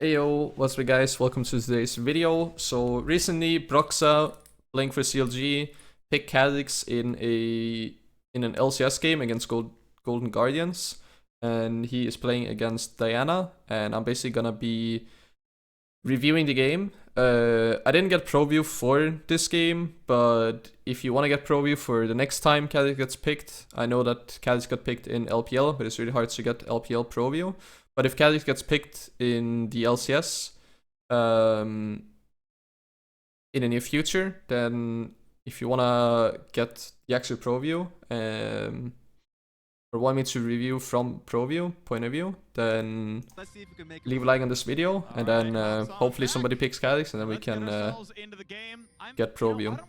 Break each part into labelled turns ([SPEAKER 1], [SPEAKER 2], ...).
[SPEAKER 1] Heyo, what's up guys, welcome to today's video. So recently Broxah, playing for CLG, picked Khazix in an LCS game against Golden Guardians, and he is playing against Diana, and I'm basically gonna be reviewing the game. I didn't get pro view for this game, but if you want to get pro view for the next time Khazix gets picked, I know that Khazix got picked in LPL, but it's really hard to get LPL pro view. But if Khazix gets picked in the LCS in the near future, then if you wanna get the actual pro view or want me to review from pro view point of view, then leave a like on this video, and then hopefully somebody picks Khazix, and then we can get pro view.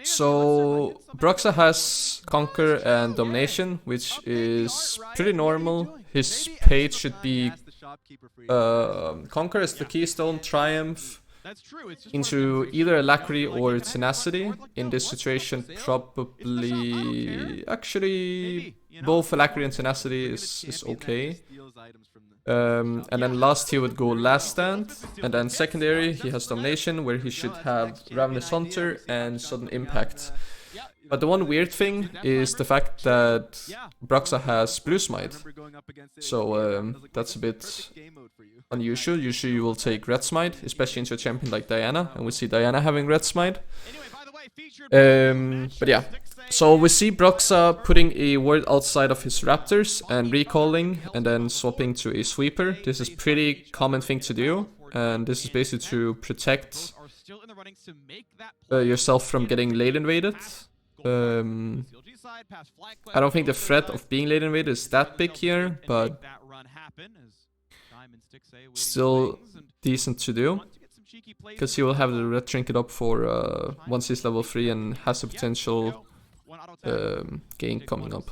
[SPEAKER 1] So Broxah has Conquer and Domination, which is pretty normal. His page should be Conquer is the Keystone, Triumph into either Alacrity or Tenacity. In this situation, probably actually both Alacrity and Tenacity is okay. And then last he would go Last Stand, and then secondary he has Domination, where he should have Ravenous Hunter and Sudden Impact. But the one weird thing is the fact that Broxah has Blue Smite, so that's a bit unusual. Usually you will take Red Smite, especially into a champion like Diana, and we see Diana having Red Smite. But yeah, so we see Broxah putting a ward outside of his Raptors and recalling and then swapping to a sweeper. This is pretty common thing to do, and this is basically to protect yourself from getting late invaded. I don't think the threat of being late invaded is that big here, but still decent to do, because he will have the red trinket up for once he's level 3 and has a potential gain coming up.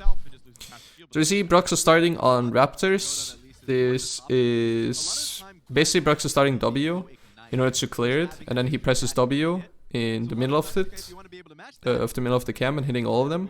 [SPEAKER 1] So you see Broxah starting on Raptors. This is basically Broxah starting W in order to clear it, and then he presses W in the middle of it, of the middle of the camp, and hitting all of them.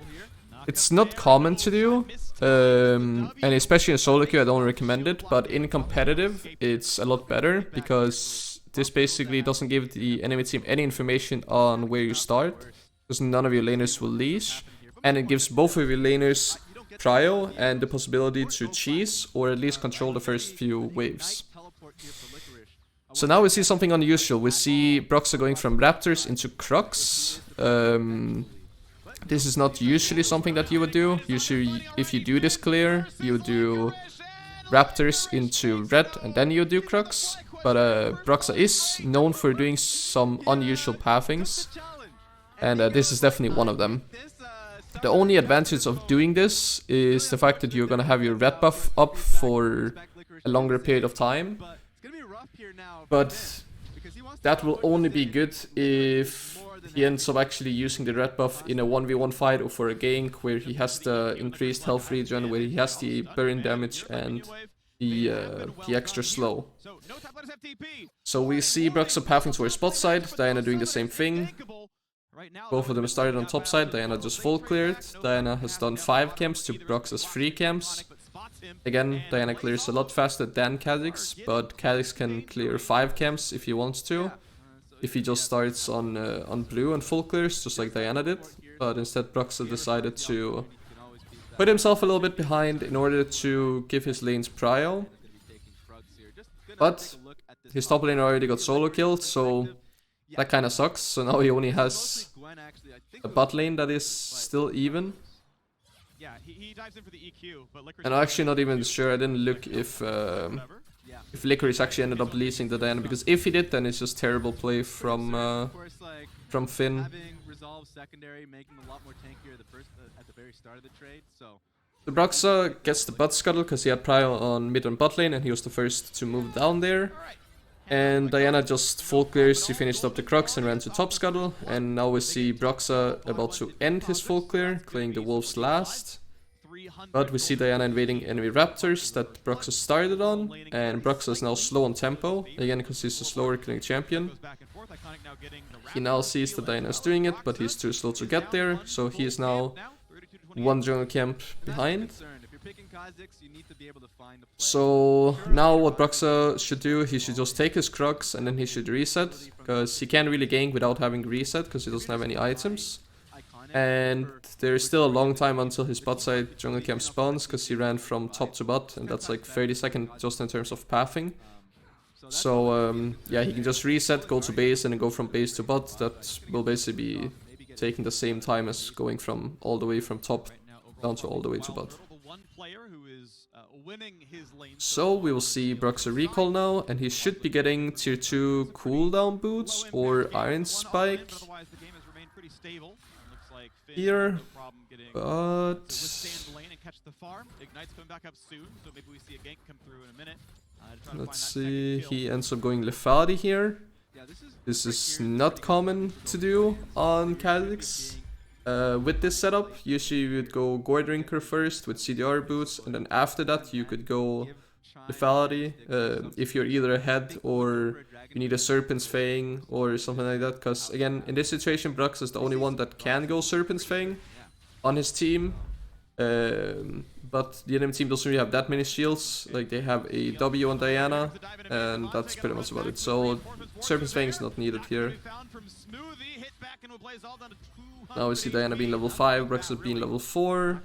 [SPEAKER 1] It's not common to do, and especially in solo queue I don't recommend it, but in competitive it's a lot better, because this basically doesn't give the enemy team any information on where you start, because none of your laners will leash, and it gives both of your laners prio and the possibility to cheese, or at least control the first few waves. So now we see something unusual. We see Broxah going from Raptors into Crux. This is not usually something that you would do. Usually if you do this clear, you would do Raptors into Red and then you do Crux. But Broxah is known for doing some unusual pathings, and this is definitely one of them. The only advantage of doing this is the fact that you're gonna have your red buff up for a longer period of time, but that will only be good if he ends up actually using the red buff in a 1v1 fight or for a gank where he has the increased health regen, where he has the burn damage and the extra slow. So we see Broxah pathing towards bot side, Diana doing the same thing. Both of them started on top side, Diana just full cleared. Diana has done 5 camps to Broxah's 3 camps. Again, Diana clears a lot faster than Khazix, but Khazix can clear 5 camps if he wants to, if he just starts on blue and full clears, just like Diana did. But instead Broxah decided to put himself a little bit behind in order to give his lanes prio. But his top lane already got solo killed, so that kinda sucks. So now he only has a bot lane that is still even. And I'm actually not even sure, I didn't look if Licorice actually ended up leasing the Diana, because if he did, then it's just terrible play from Finn. The Broxah gets the butt scuttle because he had prio on mid and bot lane and he was the first to move down there. And Diana just full clears, she finished up the Crux and ran to top scuttle. And now we see Broxah about to end his full clear, clearing the wolves last. But we see Diana invading enemy Raptors that Broxah started on, and Broxah is now slow on tempo, again because he's a slower killing champion. He now sees that Diana is doing it, but he's too slow to get there, so he is now 1 jungle camp behind. So now what Broxah should do, he should just take his Crux and then he should reset, because he can't really gank without having reset because he doesn't have any items. And there's still a long time until his bot side jungle camp spawns, because he ran from top to bot, and that's like 30 seconds just in terms of pathing. So yeah, he can just reset, go to base, and then go from base to bot. That will basically be taking the same time as going from all the way from top down to all the way to bot. So we will see Broxah recall now, and he should be getting tier 2 cooldown boots or Iron Spike here, but let's see, he ends up going lethality here. This is not common to do on Khazix. With this setup, usually you would go Gourd Drinker first with CDR boots, and then after that you could go lethality if you're either ahead or you need a Serpent's Fang or something like that. Because again, in this situation, Broxah is the only one that can go Serpent's Fang on his team. But the enemy team doesn't really have that many shields. Like, they have a W on Diana, and that's pretty much about it. So Serpent's Fang is not needed here. Now we see Diana being level 5, Broxah being level 4.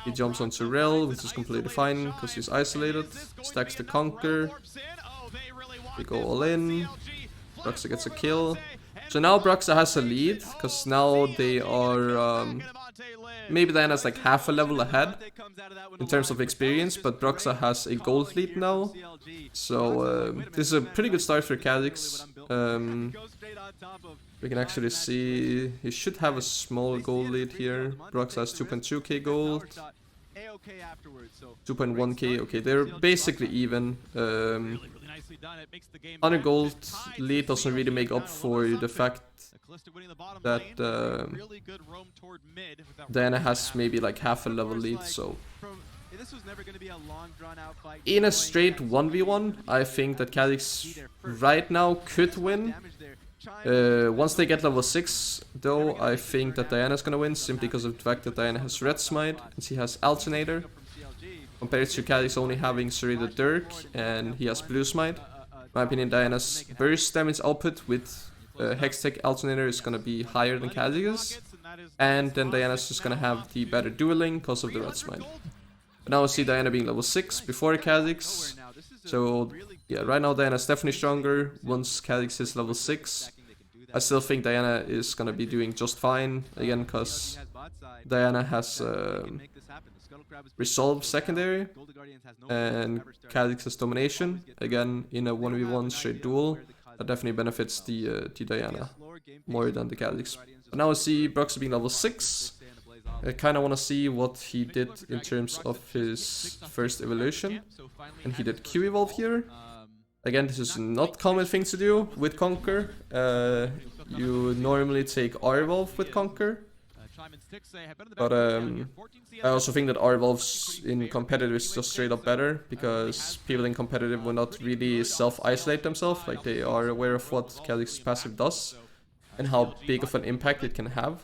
[SPEAKER 1] He jumps onto Rel, which is completely fine because he's isolated. Stacks the Conquer. They go all in. Broxah gets a kill. So now Broxah has a lead, because now they are... maybe Diana's like half a level ahead in terms of experience, but Broxah has a gold lead now. So this is a pretty good start for Khazix. We can actually see he should have a small gold lead here. Broxah has 2.2k gold, 2.1k. Okay, they're basically even. Other gold lead doesn't really make up for the fact that Diana has maybe like half a level lead. So in a straight 1v1, I think that Khazix right now could win. Once they get level 6 though, I think that Diana's gonna win, simply because of the fact that Diana has Red Smite and she has Alternator, compared to Khazix only having Serrated Dirk and he has Blue Smite. In my opinion, Diana's burst damage output with Hextech Alternator is gonna be higher than Khazix's, and then Diana's just gonna have the better dueling because of the Red Smite. But now we see Diana being level 6 before Khazix. So yeah, right now Diana's definitely stronger once Khazix is level 6. I still think Diana is gonna be doing just fine, again, because Diana has Resolve secondary, and Khazix has Domination. Again, in a 1v1 straight duel, that definitely benefits the Diana more than the Khazix. But now we see Broxah being level 6. I kind of want to see what he did in terms of his first evolution. And he did Q evolve here. Again, this is not common thing to do with Conquer. You normally take R evolve with Conquer. But I also think that R evolves in competitive is just straight up better, because people in competitive will not really self-isolate themselves. Like, they are aware of what Khazix's passive does and how big of an impact it can have.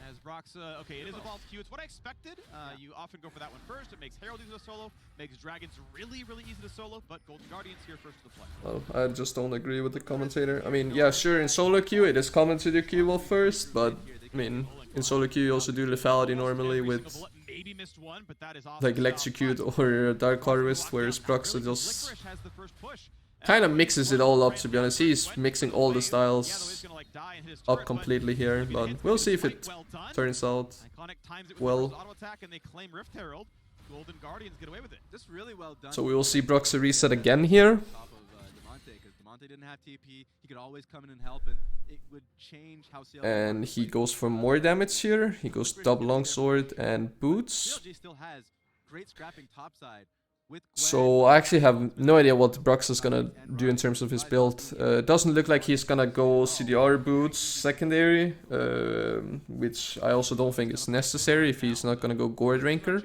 [SPEAKER 2] Okay, it is evolved Q. It's what I expected. You often go for that one first. It makes Herald easy to solo, makes Dragons really, really easy to solo, but Golden Guardians here first to the play.
[SPEAKER 1] Well, I just don't agree with the commentator. I mean, yeah, sure, in solo queue it is common to do Q evolve first, but I mean, in solo queue you also do lethality normally with like Electrocute or Dark Harvest, whereas Broxah just kind of mixes it all up, to be honest. He's mixing all the styles up completely here, but we'll see if it turns out well. So we will see Broxah reset again here. And he goes for more damage here. He goes double longsword and boots. So I actually have no idea what Broxah is gonna do in terms of his build. Doesn't look like he's gonna go CDR boots secondary, which I also don't think is necessary if he's not gonna go Gourd Drinker.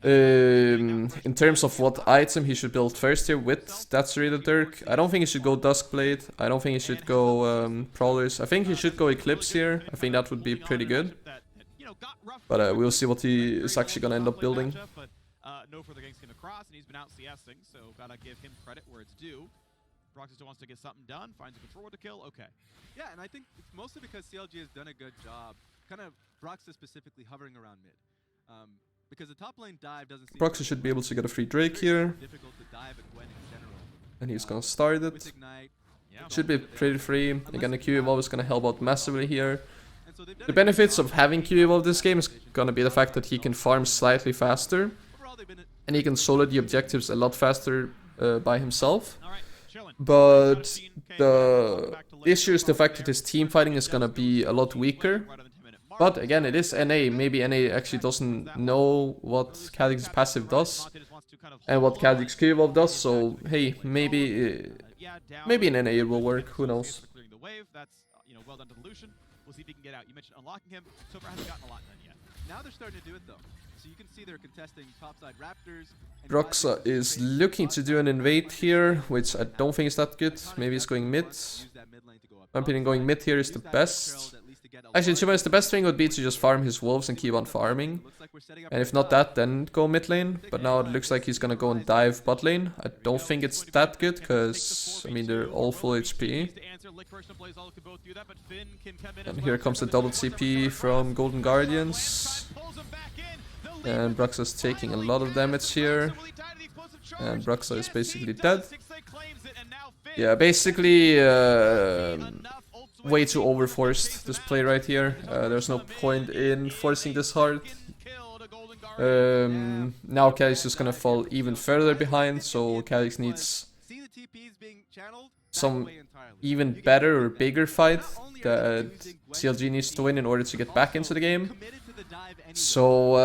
[SPEAKER 1] In terms of what item he should build first here with that Serrated Dirk, I don't think he should go Duskblade. I don't think he should go Prowlers. I think he should go Eclipse here. I think that would be pretty good. But we'll see what he is actually gonna end up building.
[SPEAKER 2] But no further ganks came across, and he's been out CSing, so gotta give him credit where it's due. Broxah still wants to get something done, finds a controller to kill, okay.
[SPEAKER 3] Yeah, and I think it's mostly because CLG has done a good job, kind of Broxah specifically hovering around mid. Because the top lane dive doesn't seem
[SPEAKER 1] Broxah should be able to get a free Drake here.
[SPEAKER 3] difficult to dive at Gwen in general.
[SPEAKER 1] And he's gonna start it.
[SPEAKER 3] With Ignite,
[SPEAKER 1] Should be pretty free. Again, the Q evolve is gonna help out massively here.
[SPEAKER 3] and so they've done
[SPEAKER 1] The
[SPEAKER 3] a good
[SPEAKER 1] benefits
[SPEAKER 3] job
[SPEAKER 1] of having Q evolve this game is gonna be the fact that he can farm slightly faster.
[SPEAKER 3] overall they've been
[SPEAKER 1] And he can solo the objectives a lot faster by himself.
[SPEAKER 2] All right, chilling.
[SPEAKER 1] But the issue is the fact that his team fighting is gonna be a lot weaker.
[SPEAKER 2] Right on the 10-minute mark.
[SPEAKER 1] But again, it is NA. Maybe NA actually doesn't know what Khazix's passive does and what Khazix's Q evolve does. So hey, maybe maybe in NA it will work. Who knows?
[SPEAKER 2] Clearing the wave, that's well done to the Lucian. We'll see if he can get out. You mentioned unlocking him. So far hasn't gotten a lot done yet.
[SPEAKER 3] Now they're starting to do it though. So you can see they're contesting topside Raptors. and
[SPEAKER 1] Broxah
[SPEAKER 3] Khazix
[SPEAKER 1] is
[SPEAKER 3] facing
[SPEAKER 1] looking to do an invade here, which I don't think is that good.
[SPEAKER 3] Khazix
[SPEAKER 1] Maybe he's going mid.
[SPEAKER 3] wants to use that mid lane to go up
[SPEAKER 1] My opinion,
[SPEAKER 3] top.
[SPEAKER 1] going mid here is the
[SPEAKER 3] Use that
[SPEAKER 1] best.
[SPEAKER 3] Herald at least to get a
[SPEAKER 1] Actually, to be
[SPEAKER 3] large-
[SPEAKER 1] honest, the best thing would be to just farm his wolves and keep on farming.
[SPEAKER 3] Looks like we're setting up
[SPEAKER 1] And
[SPEAKER 3] for
[SPEAKER 1] if
[SPEAKER 3] a
[SPEAKER 1] not
[SPEAKER 3] dive.
[SPEAKER 1] that, then go mid lane. But now it looks like he's gonna go and dive bot lane. I don't think it's that good, because, I mean, they're all full HP. And here comes the double CP from Golden Guardians. And Broxah's taking a lot of damage here. And Broxah is basically dead. Yeah, basically, way too overforced, this play right here. There's no point in forcing this hard. Now Khazix is just gonna fall even further behind, so Khazix needs
[SPEAKER 3] See the TPs being channeled?
[SPEAKER 1] some
[SPEAKER 3] Back away entirely.
[SPEAKER 1] even
[SPEAKER 3] You get
[SPEAKER 1] better or
[SPEAKER 3] the
[SPEAKER 1] bigger
[SPEAKER 3] benefit.
[SPEAKER 1] fight
[SPEAKER 3] Not only are they
[SPEAKER 1] that
[SPEAKER 3] using Gwen
[SPEAKER 1] CLG needs to win in order to get back into the game.
[SPEAKER 3] committed to the dive anyway.
[SPEAKER 1] So,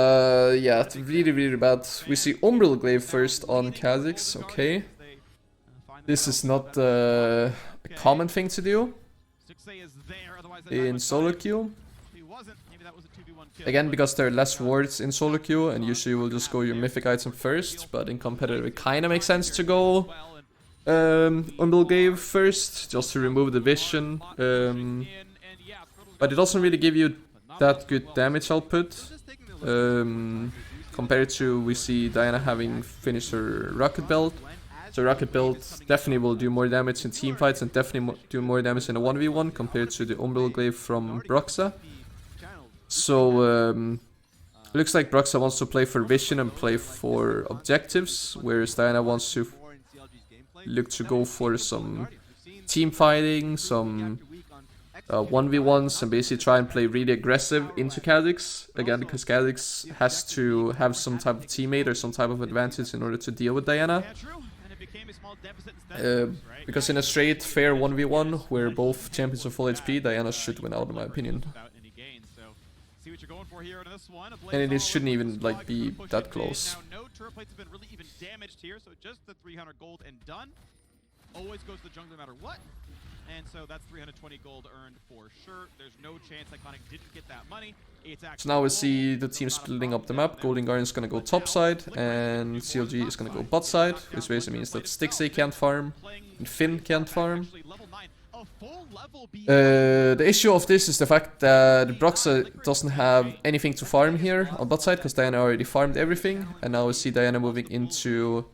[SPEAKER 1] yeah, it's really, really bad. We see Umbral Glaive first on Khazix, okay. This is not a common thing to do in solo queue. Again, because there are less wards in solo queue, and usually you will just go your mythic item first, but in competitive it kinda makes sense to go Umbral Glaive first, just to remove the vision. But it doesn't really give you that good damage output. Compared to, we see Diana having finished her Rocket Belt. So Rocket Belt definitely will do more damage in team fights and definitely do more damage in a 1v1 compared to the Umbral Glaive from Broxah. So looks like Broxah wants to play for vision and play for objectives, whereas Diana wants to look to go for some team fighting, some 1v1s, and basically try and play really aggressive into Khazix. Again, because Khazix has to have some type of teammate or some type of advantage in order to deal with Diana. Because in a straight, fair 1v1, where both champions are full HP, Diana should win out in my opinion. And it shouldn't even like be that close.
[SPEAKER 2] Now, no turret plates have been really even damaged here, so just the 300 gold and done. Always goes to the jungle no matter what. And so that's 320 gold earned for sure. There's no chance Iconic didn't get that money. It's actually
[SPEAKER 1] So now we see the team splitting up the map. Golden Guardian is gonna go top side, and CLG is gonna go bot side, which basically means that Steelseries can't farm, and Finn can't farm. The issue of this is the fact that Broxah doesn't have anything to farm here on bot side, because Diana already farmed everything, and now we see Diana moving into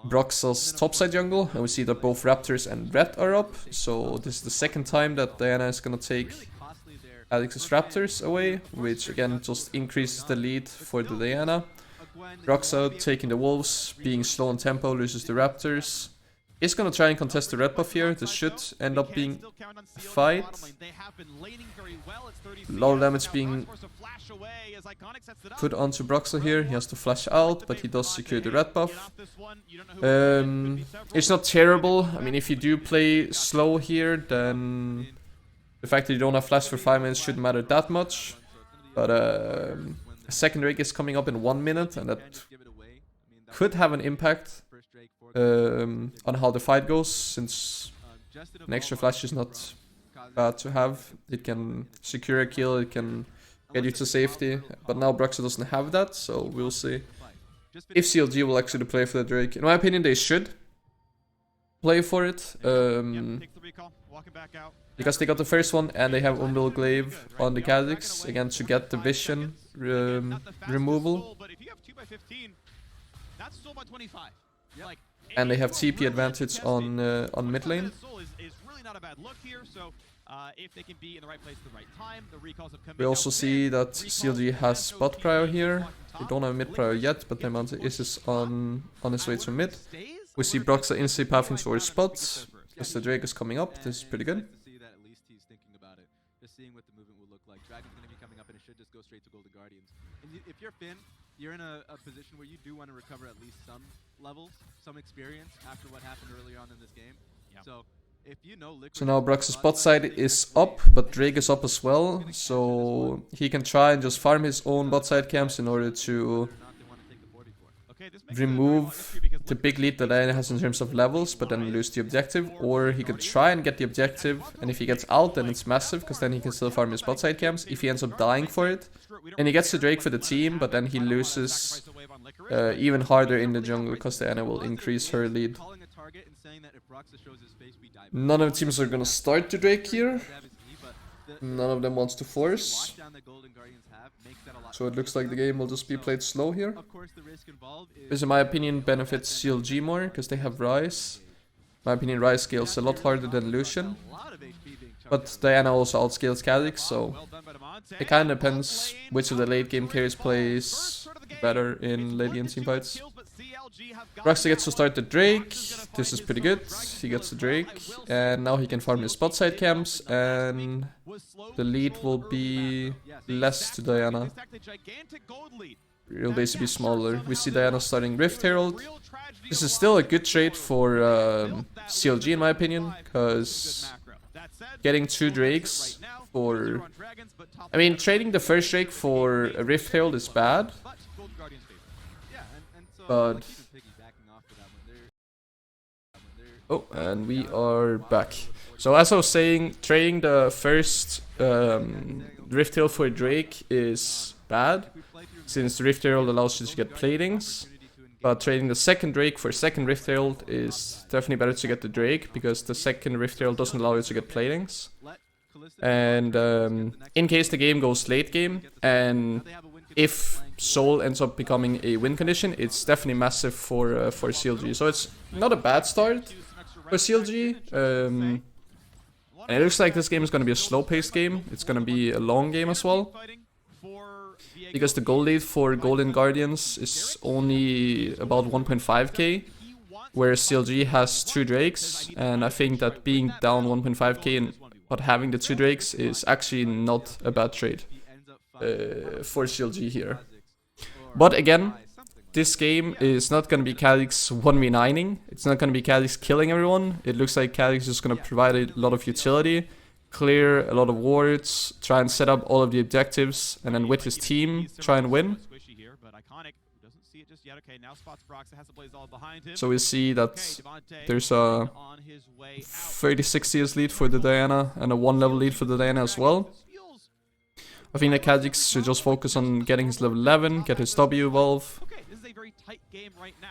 [SPEAKER 1] Broxah's topside jungle, and we see that both Raptors and Red are up, so this is the second time that Diana is gonna take Alex's Raptors away, which again just increases the lead for the Diana. Broxah taking the Wolves, being slow on tempo, loses the Raptors. He's gonna try and contest the red buff here. This should end up being a fight. A lot of damage being put onto Broxah here. He has to flash out, but he does secure the red buff. It's not terrible. I mean, if you do play slow here, then the fact that you don't have flash for 5 minutes shouldn't matter that much. But a second rig is coming up in 1 minute, and that could have an impact on how the fight goes, since an extra flash is not bad to have. It can secure a kill, it can get you to safety, but now Broxah doesn't have that, so we'll see if CLG will actually play for the Drake. In my opinion, they should play for it.
[SPEAKER 2] Walking back out.
[SPEAKER 1] Because they got the first one and they have Umbil Glaive on the Khazix, again to get the vision removal.
[SPEAKER 2] But if you have 2x15, that's still by 25. Like,
[SPEAKER 1] And they have TP advantage on mid lane.
[SPEAKER 2] Is really not a bad look here, so if they can be in the right place at the right time, the recalls have come
[SPEAKER 1] We also see that CLG has spot prior here. They don't have mid prior yet, but their Mount is on his way to mid. We see Broxah instantly pathing towards spots. Because the Drake is coming up, this is pretty good.
[SPEAKER 3] See that at least he's thinking about it. Just seeing what the movement will look like. Dragon's going to be coming up and it should just go straight to Golden Guardians. And if you're Finn, you're in a position where you do want to recover at least some levels, some experience after what happened earlier on in this game.
[SPEAKER 2] Yep.
[SPEAKER 3] So if you know Liquid,
[SPEAKER 1] So now Broxah's bot side is up, but Drake is up as well. So he can try and just farm his own bot side camps in order to remove the big lead that Diana has in terms of levels, but then lose the objective. Or he could try and get the objective, and if he gets out, then it's massive, because then he can still farm his bot side camps. If he ends up dying for it, and he gets the Drake for the team, but then he loses even harder in the jungle, because Diana will increase her lead. None of the teams are gonna start the Drake here. None of them wants to force. So it looks like the game will just be played slow here. This, in my opinion, benefits CLG more, because they have Ryze. In my opinion, Ryze scales a lot harder than Lucian. But Diana also outscales Kha Zix, so it kind of depends which of the late game carries plays better in late game teamfights. Broxah gets to start the Drake. This is pretty good. He gets the Drake, and now he can farm his spot side camps, and the lead will be less to Diana. It'll basically be smaller. We see Diana starting Rift Herald. This is still a good trade for CLG, in my opinion, because getting 2 Drakes for... I mean, trading the first Drake for a Rift Herald is bad, but... Oh, and we are back. So as I was saying, trading the first Rift Herald for a Drake is bad, since the Rift Herald allows you to get platings. But trading the second Drake for a second Rift Herald is definitely better to get the Drake, because the second Rift Herald doesn't allow you to get platings. And in case the game goes late game, and if Soul ends up becoming a win condition, it's definitely massive for CLG. So it's not a bad start for CLG. And it looks like this game is going to be a slow-paced game. It's going to be a long game as well, because the gold lead for Golden Guardians is only about 1.5k, whereas CLG has 2 Drakes, and I think that being down 1.5k but having the 2 Drakes is actually not a bad trade for CLG here. But again, this game is not going to be Khazix 1v9ing. It's not going to be Khazix killing everyone. It looks like Khazix is just going to provide a lot of utility, clear a lot of wards, try and set up all of the objectives, and then with his team, try and win. So we see that there's a 36 CS lead for the Diana and a 1 level lead for the Diana as well. I think that Kha Zix should just focus on getting his level 11, get his W evolve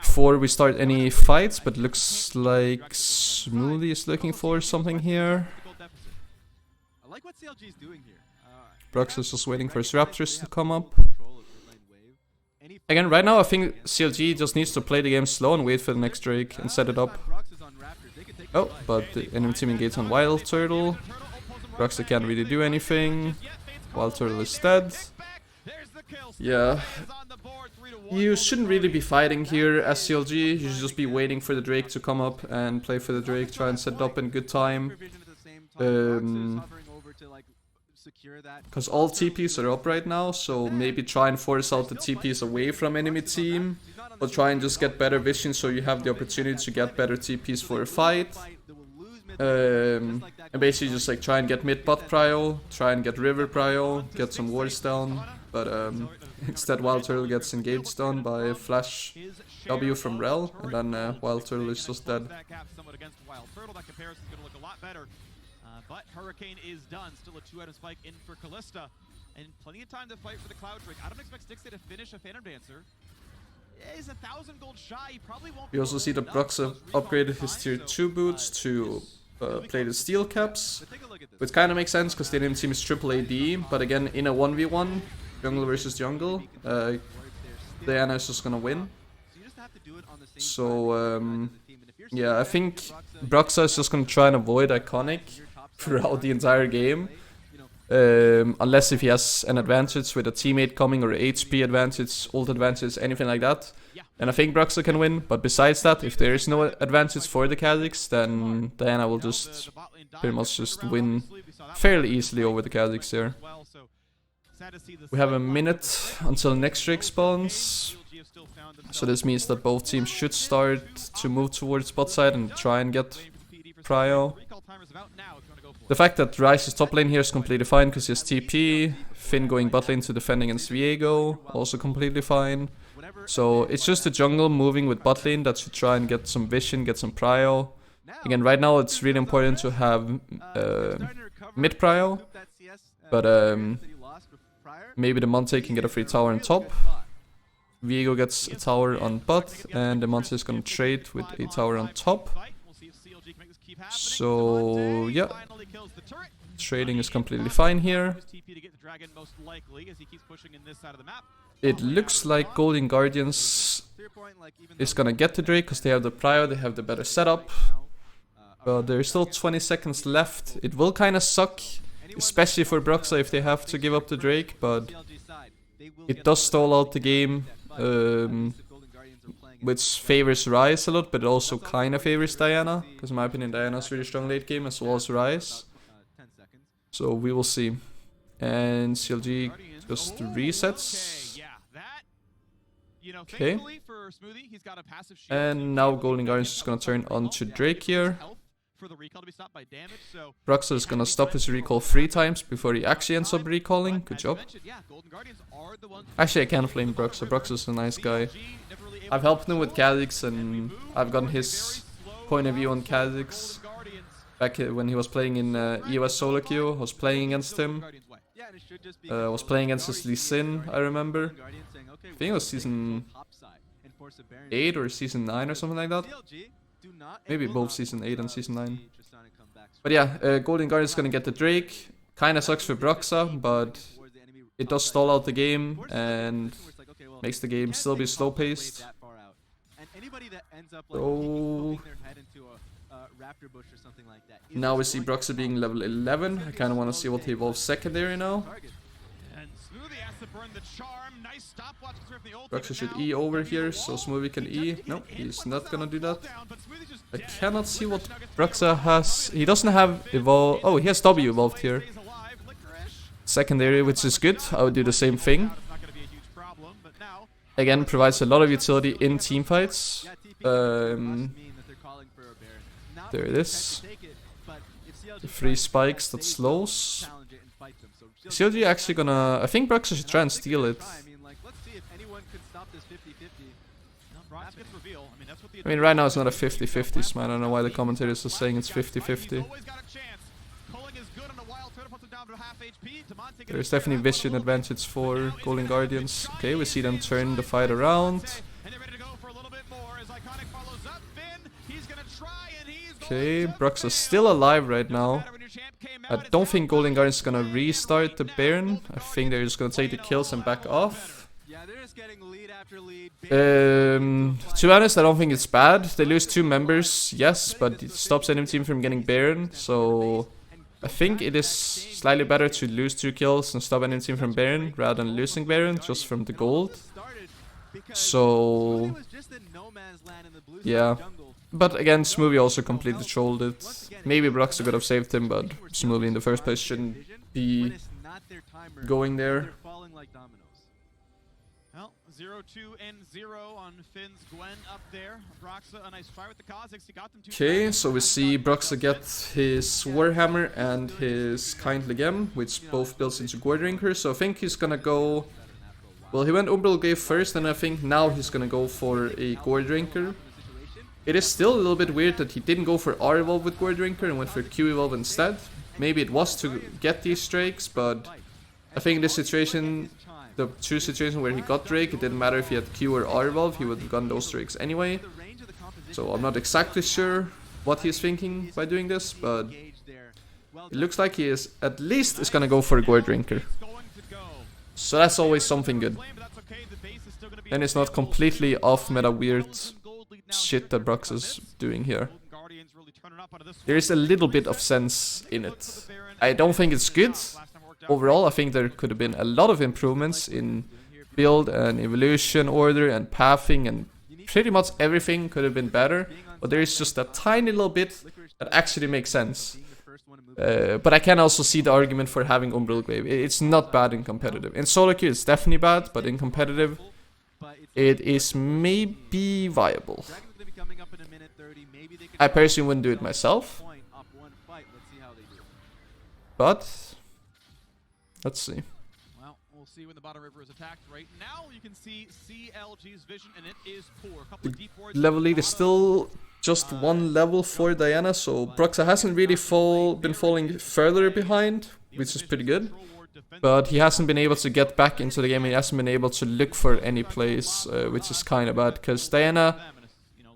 [SPEAKER 1] before we start any fights, but looks like Smoothie is looking for something here. Broxah is just waiting for his Raptors to come up. Again, right now I think CLG just needs to play the game slow and wait for the next Drake and set it up. Oh, but the enemy team engages on Wild Turtle. Broxah can't really do anything. Wild Turtle is dead. Yeah. You shouldn't really be fighting here as CLG. You should just be waiting for the Drake to come up and play for the Drake. Try and set it up in good time. Because all TPs are up right now, so maybe try and force out the TPs away from enemy team, or try and just get better vision so you have the opportunity to get better TPs for a fight. And basically just like try and get mid bot prio, try and get river prio, get some wards down, but instead Wild Turtle gets engaged on by a flash W from Rel, and then Wild Turtle is just dead.
[SPEAKER 2] But Hurricane is done. Still a 2-item spike in for Kalista. And plenty of time to fight for the Cloud Drake. I don't expect Stixie to finish a Phantom Dancer. He's 1,000 gold shy. He probably won't.
[SPEAKER 1] We also see that Broxah upgraded his tier 2 boots to play the steel caps, which kind of makes sense because the enemy team is triple AD. But again, in a 1v1, jungle versus jungle, Diana is just gonna win. So yeah, I think Broxah is just gonna try and avoid iconic throughout the entire game. Unless if he has an advantage with a teammate coming or HP advantage, ult advantage, anything like that. And I think Broxah can win, but besides that, if there is no advantage for the Khazix, then Diana will just pretty much just win fairly easily over the Khazix here. We have a minute until next Drake spawns, so this means that both teams should start to move towards bot side and try and get prio. The fact that Ryze is top lane here is completely fine because he has TP, Finn going bot lane to defend against Viego, also completely fine. So it's just the jungle moving with bot lane that should try and get some vision, get some prio. Again, right now it's really important to have mid prio, but maybe the Monte can get a free tower on top. Viego gets a tower on bot, and the Monte is gonna trade with a tower on top. So yeah, trading is completely fine here. It looks like Golden Guardians is gonna get the Drake because they have the prio, they have the better setup. But there's still 20 seconds left. It will kind of suck, especially for Broxah if they have to give up the Drake, but it does stall out the game, which favors Ryze a lot, but it also kind of favors Diana, because in my opinion Diana's really strong late game as well as Ryze. So we will see. And CLG just resets. Okay. And now Golden Guardians is gonna turn on to Drake here. Broxah is gonna stop his recall 3 times before he actually ends up recalling. Good job. Actually, I can't blame Broxah. Broxah's a nice guy. I've helped him with Khazix and I've gotten his point of view on Khazix. Back when he was playing in EOS solo queue, I was playing against him. I was playing against his Lee Sin, I remember. I think it was season 8 or season 9 or something like that. Maybe both season 8 and season 9. But yeah, Golden Guardian is gonna get the Drake. Kinda sucks for Broxah, but it does stall out the game and makes the game still be slow paced. So now we see Broxah being level 11. I kinda wanna see what he evolves secondary now. Broxah should E over here, so Smoothie can E. No, he's not gonna do that. I cannot see what Broxah has. He doesn't have evolve. Oh, he has W evolved here. Secondary, which is good. I would do the same thing. Again, provides a lot of utility in teamfights. There it is. The 3 spikes that slows. CLG actually gonna... I think Broxah should try and steal it. I mean, right now it's not a 50-50, so I don't know why the commentators are saying it's 50-50. There's definitely vision advantage for Golden Guardians. Okay, we see them turn the fight around. Okay, Broxah's still alive right now. I don't think Golden Guardians is gonna restart the Baron. I think they're just gonna take the kills and back off. To be honest, I don't think it's bad. They lose 2 members, yes, but it stops enemy team from getting Baron. So I think it is slightly better to lose 2 kills and stop enemy team from Baron rather than losing Baron just from the gold. So yeah. But again, Smoothie also completely trolled it. Maybe Broxah could have saved him, but Smoothie in the first place shouldn't be going there.
[SPEAKER 2] Well, 0-2 and 0 on Finn's Gwen up there. Broxah, a nice try with the Khazix. He got them 2.
[SPEAKER 1] Okay, so we see Broxah get his Warhammer and his Kindly Gem, which both builds into Gourd Drinker. So I think he's gonna go... Well, he went Umbral Gave first, and I think now he's gonna go for a Gourd Drinker. It is still a little bit weird that he didn't go for R Evolve with Gourd Drinker and went for Q Evolve instead. Maybe it was to get these Drakes, but I think in this situation, the 2 situations where he got Drake, it didn't matter if he had Q or R Evolve, he would have gotten those Drakes anyway. So I'm not exactly sure what he's thinking by doing this, but it looks like he is at least is gonna go for a Gore Drinker. So that's always something good. And it's not completely off meta weird shit that Broxah is doing here. There is a little bit of sense in it. I don't think it's good. Overall, I think there could have been a lot of improvements in build and evolution order and pathing, and pretty much everything could have been better. But there is just a tiny little bit that actually makes sense. But I can also see the argument for having Umbral Glaive. It's not bad in competitive. In solo queue it's definitely bad, but in competitive it is maybe viable. I personally wouldn't do it myself, but let's see.
[SPEAKER 2] Well, we'll see when the bottom river is attacked. Right now you can see CLG's vision, and it is poor. A couple of deep wards.
[SPEAKER 1] Level lead is still just one level for Diana, so Broxah hasn't really been falling further behind, which is pretty good. But he hasn't been able to get back into the game, and he hasn't been able to look for any plays, which is kind of bad. Because Diana,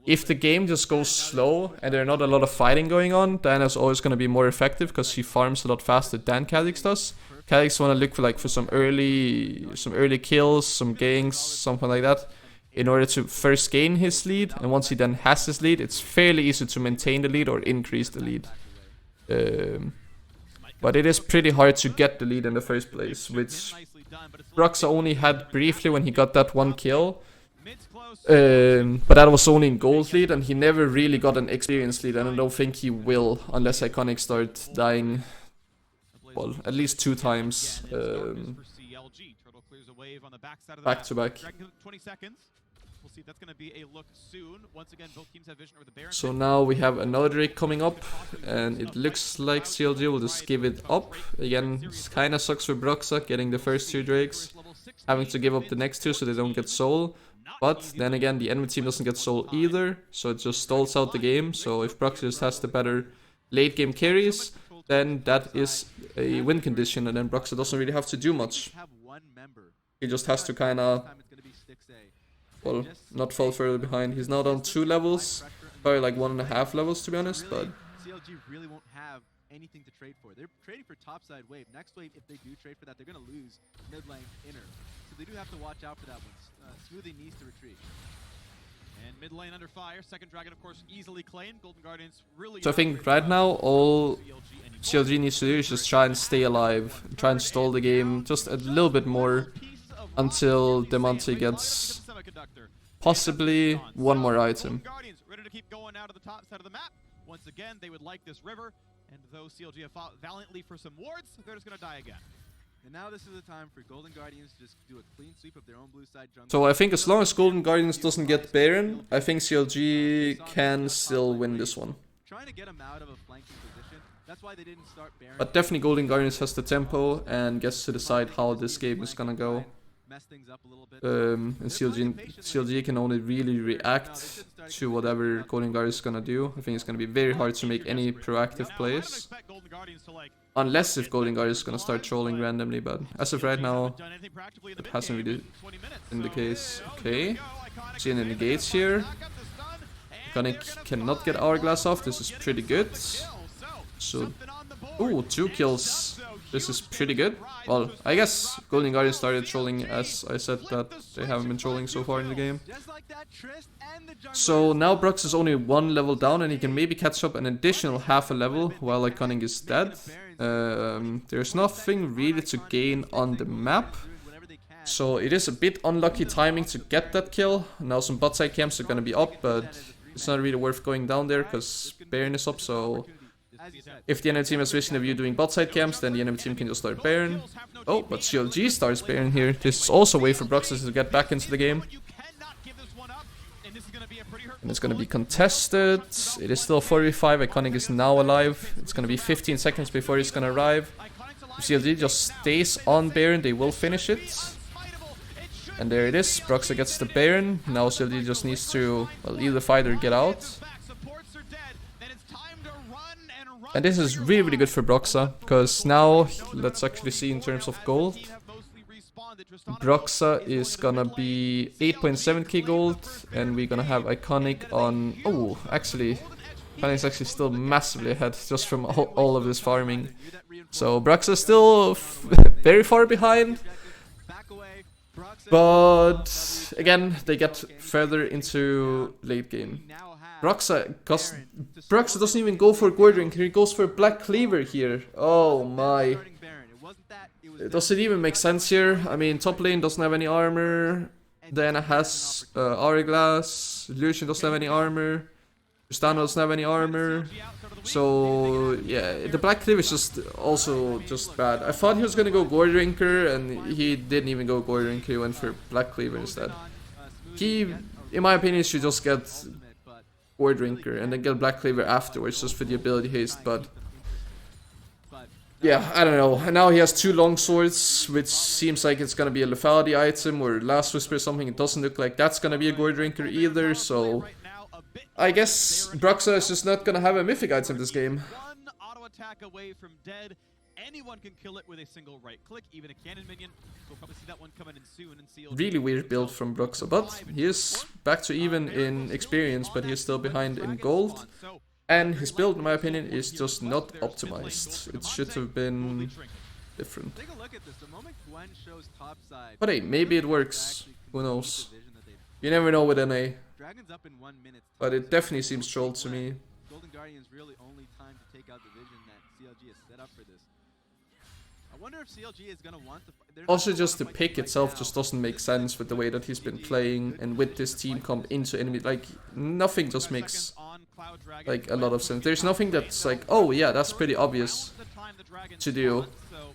[SPEAKER 1] if the game just goes slow and there are not a lot of fighting going on, Diana's always going to be more effective because she farms a lot faster than Khazix does. Khazix want to look for some early kills, some ganks, something like that, in order to first gain his lead, and once he then has his lead, it's fairly easy to maintain the lead or increase the lead. But it is pretty hard to get the lead in the first place, which Broxah only had briefly when he got that one kill. But that was only in gold lead, and he never really got an experience lead, and I don't think he will unless Iconic start dying, well, at least 2 times back to back.
[SPEAKER 2] See if that's going to be a look soon. Once again, both teams have vision over the Baron.
[SPEAKER 1] So now we have another Drake coming up, and it looks like CLG will just give it up. Again, it kind of sucks for Broxah getting the first 2 Drakes, having to give up the next 2 so they don't get soul. But then again, the enemy team doesn't get soul either, so it just stalls out the game. So if Broxah just has the better late game carries, then that is a win condition, and then Broxah doesn't really have to do much. He just has to kind of, well, not fall further behind. He's now down 2 levels, probably like 1.5 levels to be honest, but
[SPEAKER 3] CLG really won't have anything to trade for. They're trading for topside wave. Next wave, if they do trade for that, they're going to lose mid lane inner. So they do have to watch out for that one. Smoothie needs to retreat.
[SPEAKER 2] And mid lane under fire. Second dragon, of course, easily claimed. Golden Guardians really...
[SPEAKER 1] So I think right now all CLG needs to do is just try and stay alive, try and stall the game just a little bit more until Demonte gets possibly one more item.
[SPEAKER 2] Ready to keep going out of the top side of the map. Once again, they would like this river, and though CLG have fought valiantly for some wards, they're just going to die again.
[SPEAKER 3] And now this is the time for Golden Guardians to just do a clean sweep of their own blue side jungle.
[SPEAKER 1] So I think as long as Golden Guardians doesn't get Baron, I think CLG can still win this one.
[SPEAKER 3] Trying to get him out of a flanking position. That's why they didn't start Baron.
[SPEAKER 1] But definitely Golden Guardians has the tempo and gets to decide how this game is gonna go.
[SPEAKER 3] Mess things up a little bit.
[SPEAKER 1] And CLG can only really react to whatever Golden Guardians is gonna do. I think it's gonna be very hard to make any proactive plays. Unless if Golden Guardians is gonna start trolling randomly, but as of right now, it hasn't really been the case. Okay, seeing the negates here. Iconic cannot get Hourglass off, this is pretty good. So, ooh, 2 kills. This is pretty good. Well, I guess Golden Guardians started trolling as I said that they haven't been trolling so far in the game. So now Broxah is only 1 level down, and he can maybe catch up an additional half a level while Iconic is dead. There's nothing really to gain on the map. So it is a bit unlucky timing to get that kill. Now some bot side camps are gonna be up, but it's not really worth going down there because Baron is up, so... If the enemy team has vision of you doing bot side camps, then the enemy team can just start Baron. Oh, but CLG starts Baron here. This is also a way for Broxah to get back into the game. And it's gonna be contested. It is still 4v5. Iconic is now alive. It's gonna be 15 seconds before he's gonna arrive. If CLG just stays on Baron, they will finish it. And there it is. Broxah gets the Baron. Now CLG just needs to, well, either fight or get out. And this is really, really good for Broxah, because now, let's actually see in terms of gold. Broxah is gonna be 8.7k gold, and we're gonna have Iconic on... Oh, actually, Khazix actually still massively ahead just from all of this farming. So Broxah still very far behind. But again, they get further into late game. Broxah doesn't even go for Gordon, he goes for Black Cleaver here. Oh my. Does it even make sense here? I mean, top lane doesn't have any armor. Diana has Hourglass. Lucian doesn't have any armor. Tristana doesn't have any armor. So yeah, the Black Cleaver is just also just bad. I thought he was gonna go Goredrinker, and he didn't even go Goredrinker, he went for Black Cleaver instead. He, in my opinion, should just get Goredrinker and then get Black Cleaver afterwards just for the ability haste, but yeah, I don't know. And now he has 2 long swords, which seems like it's gonna be a lethality item or Last Whisper or something. It doesn't look like that's gonna be a Goredrinker either, so I guess Broxah is just not gonna have a mythic item this game.
[SPEAKER 2] One auto attack away from dead. Anyone can kill it with a single right click, even a cannon minion. We'll probably see that one coming in soon and seal.
[SPEAKER 1] Really weird build from Broxah, but he is back to even in experience, but he is still behind in gold. And his build, in my opinion, is just not optimized. It should have been different. But hey, maybe it works. Who knows? You never know with NA. But it definitely seems trolled to me.
[SPEAKER 3] Golden Guardian's really only time to take out the vision that CLG has set up for this. I wonder if CLG is gonna want to.
[SPEAKER 1] Also, just the pick itself just doesn't make sense with the way that he's been playing, and with this team come into enemy, like nothing just makes like a lot of sense. There's nothing that's like, oh yeah, that's pretty obvious to do.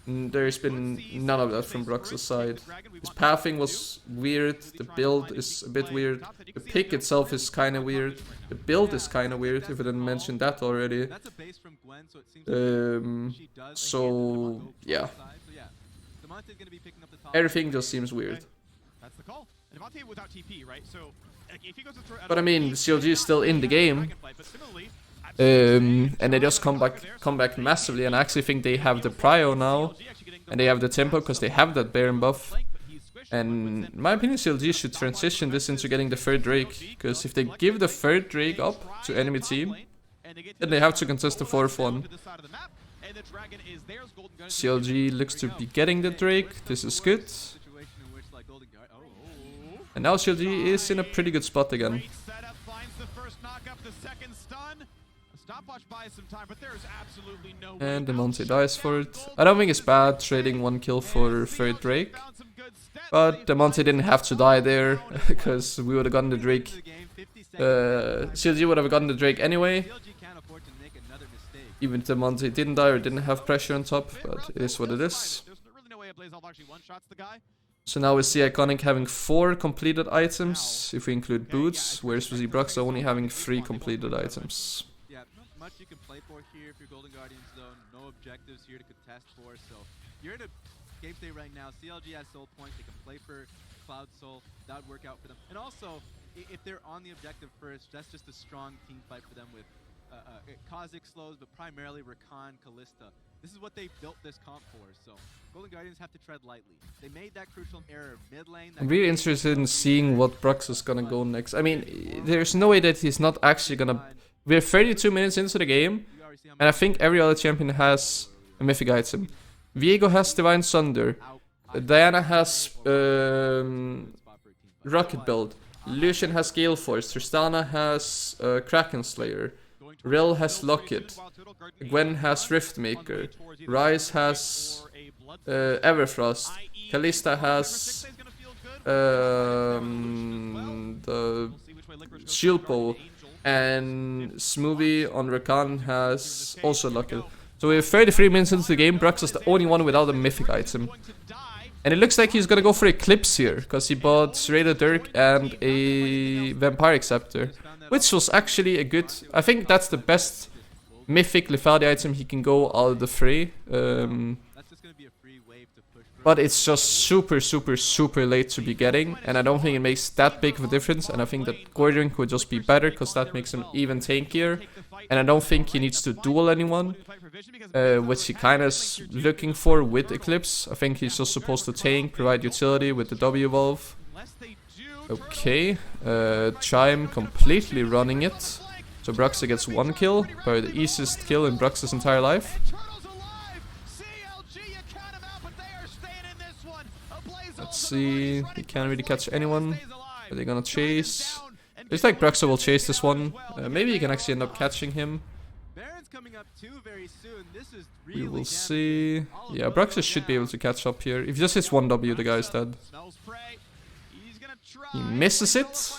[SPEAKER 1] There's been none of that from Broxah's side. His pathing was weird, the build is a bit weird, the pick itself is kinda weird, the build is kinda weird, if I didn't mention that already. So yeah. Everything just seems weird. But I mean, CLG is still in the game. And they just come back massively, and I actually think they have the prio now, and they have the tempo because they have that Baron buff. And in my opinion, CLG should transition this into getting the 3rd Drake, because if they give the 3rd Drake up to enemy team, then they have to contest the 4th one. CLG looks to be getting the Drake, this is good. And now CLG is in a pretty good spot again. And the Monte dies for it. I don't think it's bad trading 1 kill for 3rd Drake. But the Monte didn't have to die there, because we would have gotten the Drake. CLG would have gotten the Drake anyway. Even if the Monte didn't die or didn't have pressure on top, but it is what it is. So now we see Iconic having 4 completed items, if we include boots, whereas we see Broxah only having 3 completed items.
[SPEAKER 3] Yeah, much you can play for here if you're Golden Guardians zone, no objectives here to contest for, so you're in a game state right now. CLG has soul points, they can play for Cloud Soul, that would work out for them. And also, if they're on the objective first, that's just a strong team fight for them with Kha Zix slows, but primarily Rakan, Kalista. This is what they built this comp for, so Golden Guardians have to tread lightly. They made that crucial error mid lane.
[SPEAKER 1] I'm really interested in seeing what Broxah is gonna go next. I mean, there's no way that he's not actually gonna... We're 32 minutes into the game, and I think every other champion has a mythic item. Viego has Divine Sunder. Diana has Rocket Build. Lucian has Gale Force. Tristana has Kraken Slayer. Rell has Locket. Gwen has Riftmaker. Ryze has Everfrost. Kalista has the Shield Bow. And Smoothie on Rakan has also Locket. So we have 33 minutes into the game. Broxah's the only one without a mythic item. And it looks like he's gonna go for Eclipse here, because he bought Raider Dirk and a Vampiric Scepter, which was actually a good... I think that's the best mythic lethality item he can go out of the fray. But it's just super, super, super late to be getting, and I don't think it makes that big of a difference. And I think that Goredrink would just be better, because that makes him even tankier. And I don't think he needs to duel anyone, which he kind of is looking for with Eclipse. I think he's just supposed to tank, provide utility with the W Evolve. Okay, Chime completely running it. So Broxah gets 1 kill, probably the easiest kill in Broxah's entire life. Let's see, he can't really catch anyone. Are they gonna chase? Looks like Broxah will chase this one. Maybe he can actually end up catching him. We will see. Yeah, Broxah should be able to catch up here. If he just hits 1W, the guy's dead. He misses it.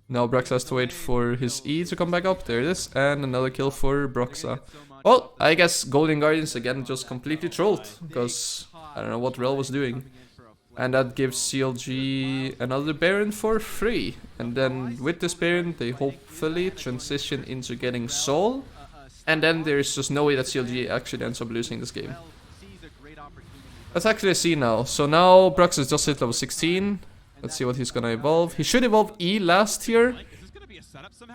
[SPEAKER 1] Now Broxah has to wait for his E to come back up. There it is. And another kill for Broxah. Well, I guess Golden Guardians again just completely trolled. Because I don't know what Rel was doing. And that gives CLG another Baron for free. And then with this Baron, they hopefully transition into getting Soul. And then there's just no way that CLG actually ends up losing this game. Let's actually see now. So now Broxah just hit level 16. Let's see what he's gonna evolve. He should evolve E last here.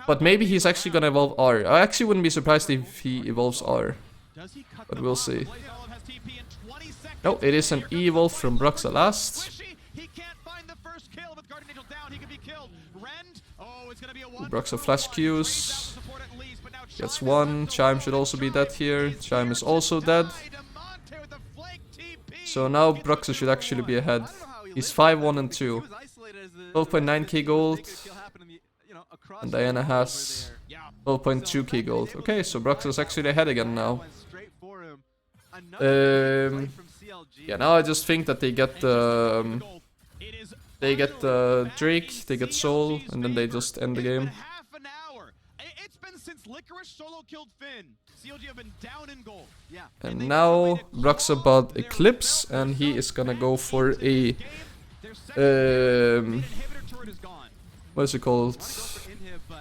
[SPEAKER 1] But maybe he's actually gonna evolve R. I actually wouldn't be surprised if he evolves R. But we'll see. No, it is an E evolve from Broxah last. Broxah flash Qs. Gets 1. Chime should also be dead here. Chime is also dead. So now Broxah should actually be ahead. He's 5-1 and 2. 12.9k gold. And Diana has 12.2k gold. Okay, so Broxah is actually ahead again now. Yeah, now I just think that they get the Drake, they get Soul, and then they just end the game. And now Broxah bought Eclipse, and he is gonna go for a what is it called?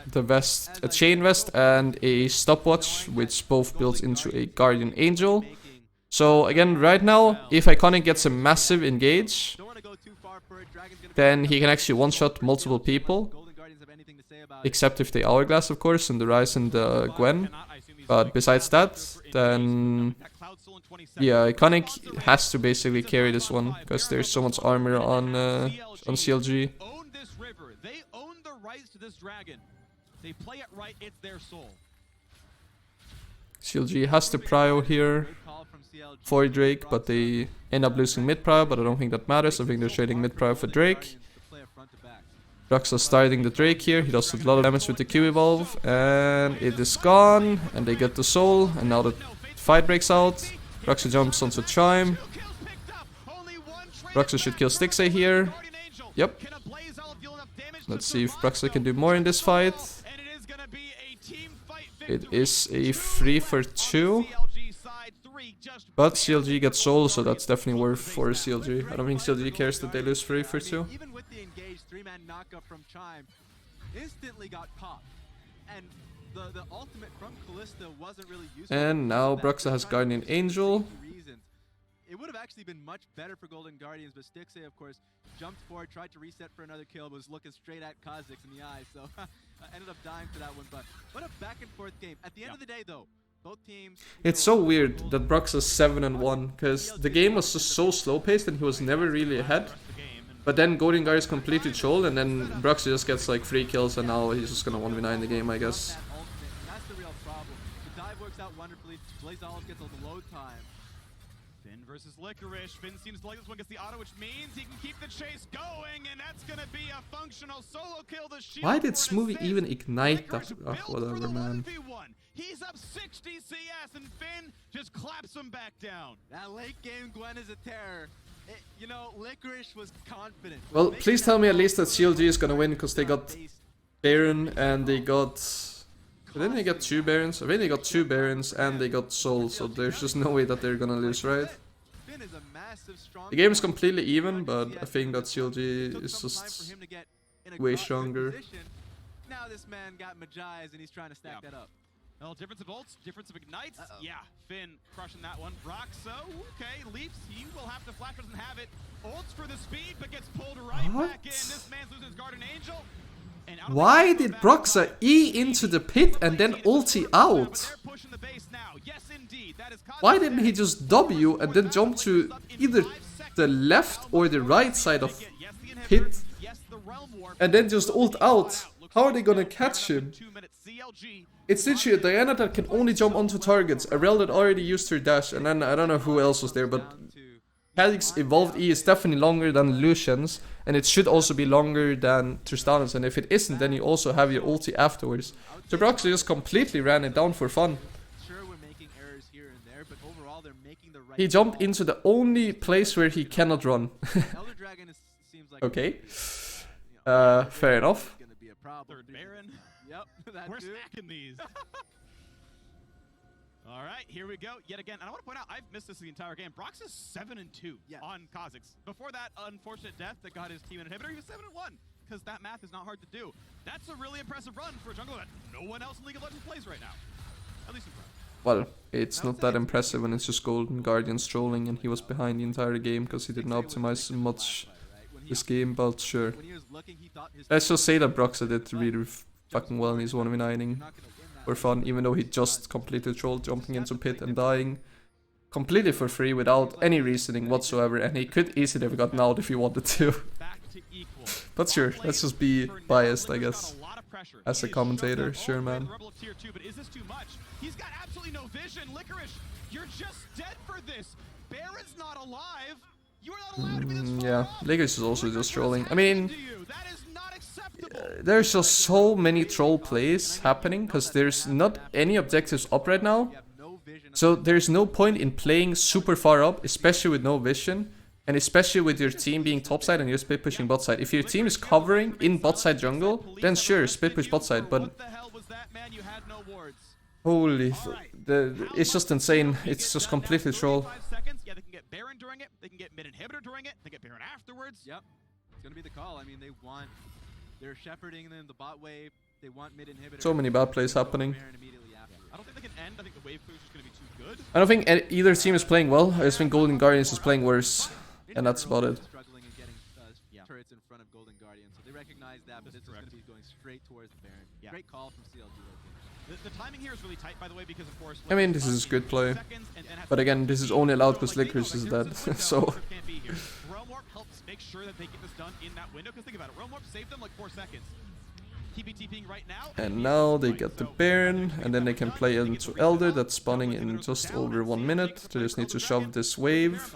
[SPEAKER 1] The vest, a chain vest, and a stopwatch, which both builds into a Guardian Angel. So again, right now, if Iconic gets a massive engage, then he can actually one-shot multiple people. Except if they Hourglass, of course, and the Ryze and the Gwen. But besides that, then yeah, Iconic has to basically carry this one, because there's so much armor on CLG.
[SPEAKER 2] They own the rights to this dragon. They play it right, it's their soul.
[SPEAKER 1] CLG has to prio here for Drake, but they end up losing mid prio, but I don't think that matters. I think they're trading mid prio for Drake. Broxah starting the Drake here. He does a lot of damage with the Q evolve, and it is gone. And they get the soul, and now the fight breaks out. Broxah jumps onto Chime. Broxah should kill Steelseries here. Yep. Let's see if Broxah can do more in this fight. It is a 3 for 2. But CLG gets soul, so that's definitely worth for CLG. I don't think CLG cares that they lose 3 for 2.
[SPEAKER 3] Even with the engaged 3-man knockup from Chime, instantly got popped. And the ultimate from Kalista wasn't really useful.
[SPEAKER 1] And now Broxah has Guardian Angel.
[SPEAKER 3] It would have actually been much better for Golden Guardians, but Steelseries, of course, jumped forward, tried to reset for another kill, was looking straight at Kha Zix in the eyes, so ended up dying for that one. But what a back and forth game. At the end of the day, though, both teams...
[SPEAKER 1] It's so weird that Broxah's 7-1, because the game was just so slow-paced and he was never really ahead. But then Golden Guardians completely trolled, and then Broxah just gets like 3 kills, and now he's just gonna 1v9 the game, I guess.
[SPEAKER 3] That's the real problem. The dive works out wonderfully. Blaze Olive gets all the load time.
[SPEAKER 2] Finn versus Licorice. Finn seems to like this one, gets the auto, which means he can keep the chase going, and that's gonna be a functional solo kill. The shield.
[SPEAKER 1] Why did Smoothie even ignite that? Whatever, man.
[SPEAKER 2] He's up 60 CS, and Finn just claps him back down.
[SPEAKER 3] That late game Gwen is a terror. You know, Licorice was confident.
[SPEAKER 1] Well, please tell me at least that CLG is gonna win, because they got Baron and they got... Didn't they get 2 Barons? I think they got 2 Barons and they got Soul, so there's just no way that they're gonna lose, right? The game is completely even, but I think that CLG is just way stronger.
[SPEAKER 3] Now this man got Magi's and he's trying to stack that up.
[SPEAKER 2] Well, difference of ults, difference of ignites. Yeah, Finn crushing that one. Broxah, okay, leaps. He will have to flash, doesn't have it. Ults for the speed, but gets pulled right back in. This man's losing his Guardian Angel.
[SPEAKER 1] Why did Broxah E into the pit and then ulti out? Why didn't he just W and then jump to either the left or the right side of pit and then just ult out? How are they gonna catch him? It's literally a Diana that can only jump onto targets, a Rel that already used her dash, and then I don't know who else was there, but Khazix evolved E is definitely longer than Lucian's, and it should also be longer than Tristana's, and if it isn't, then you also have your ulti afterwards. So Broxah just completely ran it down for fun. He jumped into the only place where he cannot run. Okay. Fair enough.
[SPEAKER 2] Third Baron. We're stacking these. All right, here we go. Yet again, and I want to point out, I've missed this the entire game. Broxah's 7-2 on Kha Zix. Before that unfortunate death that got his team an inhibitor, he was 7-1. Because that math is not hard to do. That's a really impressive run for a jungler that no one else in League of Legends plays right now. At least impressive.
[SPEAKER 1] Well, it's not that impressive when it's just Golden Guardian strolling and he was behind the entire game because he didn't optimize much this game, but sure. Let's just say that Broxah did really fucking well and he's 1v9ing for fun, even though he just completely trolled jumping into pit and dying completely for free without any reasoning whatsoever, and he could easily have gotten out if he wanted to. But sure, let's just be biased, I guess, as a commentator. Sure, man.
[SPEAKER 2] He's got absolutely no vision. Licorice, you're just dead for this. Baron's not alive. You are not allowed to be this far
[SPEAKER 1] yeah,
[SPEAKER 2] off.
[SPEAKER 1] Licorice is also just trolling. I mean, there's just so many troll plays happening because there's not any objectives up right now. So there's no point in playing super far up, especially with no vision. And especially with your team being topside and you're split pushing bot side. If your team is covering in bot side jungle, then sure, split push bot side. But holy, it's just insane. It's just completely troll.
[SPEAKER 2] Yeah, they can get Baron during it. They can get mid inhibitor during it. They get Baron afterwards.
[SPEAKER 3] Yep, it's gonna be the call. I mean, they're shepherding in the bot wave. They want mid inhibitor.
[SPEAKER 1] So many bad plays happening.
[SPEAKER 2] I don't think they can end. I think the wave clear is just gonna be too good.
[SPEAKER 1] I don't think either team is playing well. I just think Golden Guardians is playing worse. And that's about it.
[SPEAKER 3] Struggling and getting turrets in front of Golden Guardian, so they recognize that, but this is going to be going straight towards the Baron. Great call from CLG.
[SPEAKER 2] The timing here is really tight, by the way, because of course.
[SPEAKER 1] I mean, this is good play, but again, this is only allowed because Licorice is dead. So.
[SPEAKER 2] Realm Warp helps make sure that they get this done in that window. Because think about it, Realm Warp saved them like 4 seconds. TPing right now.
[SPEAKER 1] And now they get the Baron, and then they can play into Elder that's spawning in just over 1 minute. They just need to shove this wave.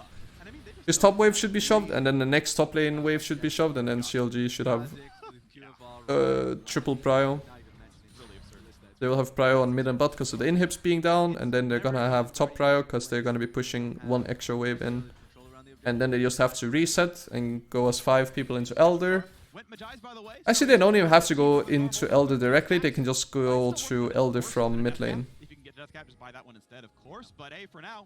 [SPEAKER 1] This top wave should be shoved, and then the next top lane wave should be shoved, and then CLG should have triple prio. They will have prio on mid and bot because of the inhibs being down, and then they're gonna have top prio because they're gonna be pushing 1 extra wave in. And then they just have to reset and go as 5 people into Elder. Actually, they don't even have to go into Elder directly, they can just go to Elder from mid lane.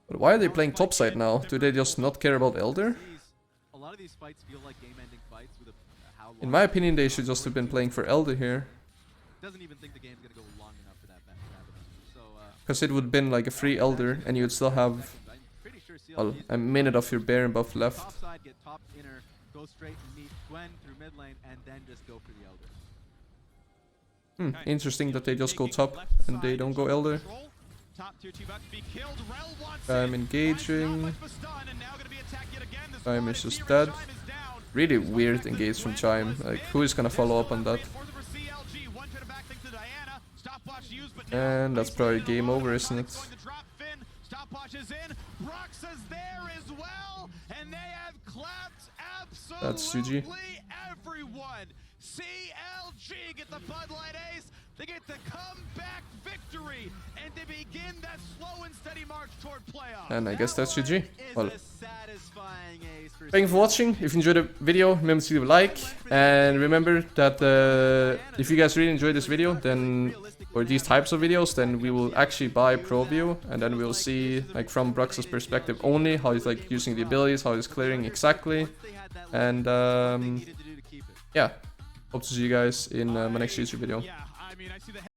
[SPEAKER 1] But why are they playing topside now? Do they just not care about Elder? In my opinion, they should just have been playing for Elder here. Because it would have been like a free Elder, and you would still have, well, a minute of your Baron buff left. Interesting that they just go top and they don't go Elder. I'm engaging. Chime is just dead. Really weird engage from Chime. Like, who is gonna follow up on that? And that's probably game over, isn't it? That's GG. CLG get the Bud Light Ace. They get the comeback victory, and they begin that slow and steady march toward playoffs. And I guess that's GG. Well, thank you for watching. If you enjoyed the video, remember to leave a like, and remember that if you guys really enjoyed this video, then or these types of videos, then we will actually buy ProView, and then we'll see like from Broxah's perspective only how he's like using the abilities, how he's clearing exactly, and yeah. Hope to see you guys in my next YouTube video.